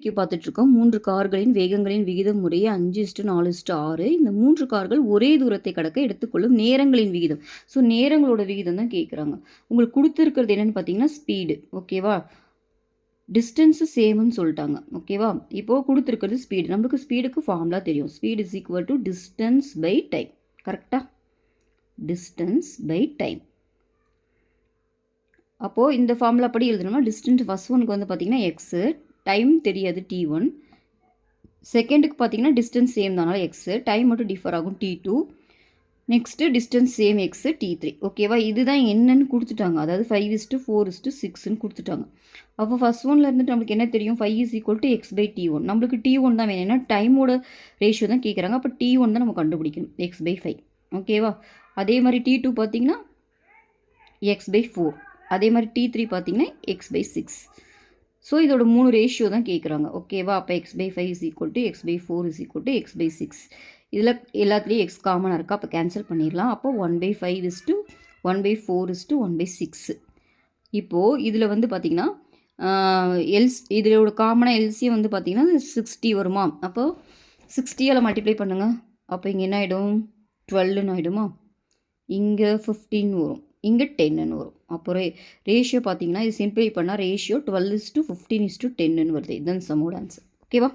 கேள்விக்கு பார்த்துட்ருக்கோம். 3 கார்களின் வேகங்களின் விகிதம் முறையே 5:4:6. இந்த 3 கார்கள் ஒரே தூரத்தை கடக்க எடுத்துக்கொள்ளும் நேரங்களின் விகிதம். ஸோ நேரங்களோட விகிதம் தான் கேட்குறாங்க. உங்களுக்கு கொடுத்துருக்கிறது என்னென்னு பார்த்தீங்கன்னா ஸ்பீடு. ஓகேவா? டிஸ்டன்ஸு சேம்னு சொல்லிட்டாங்க. ஓகேவா? இப்போது கொடுத்துருக்கிறது ஸ்பீடு. நம்மளுக்கு ஸ்பீடுக்கு ஃபார்முலா தெரியும். Speed is equal to distance by time. கரெக்டாக? Distance by time. அப்போது இந்த ஃபார்முலா படி எழுதணும்னா டிஸ்டன்ஸ் ஃபஸ்ட் ஒனுக்கு வந்து பார்த்திங்கன்னா எக்ஸு, டைம் தெரியாது T1. செகண்டுக்கு பார்த்திங்கன்னா டிஸ்டன்ஸ் சேம் தானால எக்ஸு, டைம் மட்டும் டிஃபர் ஆகும் T2. Next distance same x T3. ஓகேவா? இதுதான் என்னன்னு கொடுத்துட்டாங்க. அதாவது 5:4:6ன்னு கொடுத்துட்டாங்க. அப்போ ஃபஸ்ட் ஒன்ல இருந்துட்டு நம்மளுக்கு என்ன தெரியும்? 5 is equal to x by T1. நம்மளுக்கு T1 தான் வேணும். ஏன்னா டைமோட ரேஷியோ தான் கேட்குறாங்க. அப்போ T1 தான் நம்ம கண்டுபிடிக்கணும். X by 5. ஓகேவா? அதே மாதிரி T2 பார்த்திங்கன்னா எக்ஸ் பை 4. அதே மாதிரி T3 பார்த்திங்கன்னா எக்ஸ் பை 6. ஸோ இதோட 3 ரேஷியோ தான் கேட்குறாங்க. ஓகேவா? அப்போ x by 5 is equal to x by 4 is equal to x by 6. இதில் எல்லாத்துலேயும் எக்ஸ் காமனாக இருக்கா? அப்போ கேன்சல் பண்ணிடலாம். அப்போ 1/5 இஸ் டு 1/4 இஸ் டு 1/6. இப்போது இதில் வந்து பார்த்திங்கன்னா இதோட காமனாக எல்சியம் வந்து பார்த்திங்கன்னா 60 வருமா? அப்போது 60ஆல் மல்டிப்ளை பண்ணுங்கள். அப்போ இங்கே என்ன ஆகிடும்? 12ன்னு ஆகிடுமா? இங்கே 15 வரும், இங்கே 10ன்னு வரும். அப்புறம் ரேஷியோ பார்த்தீங்கன்னா இது சிம்பிளை பண்ணால் ரேஷியோ 12:15:10ன்னு வருது. இதுதான் சம்மோட ஆன்சர். ஓகேவா?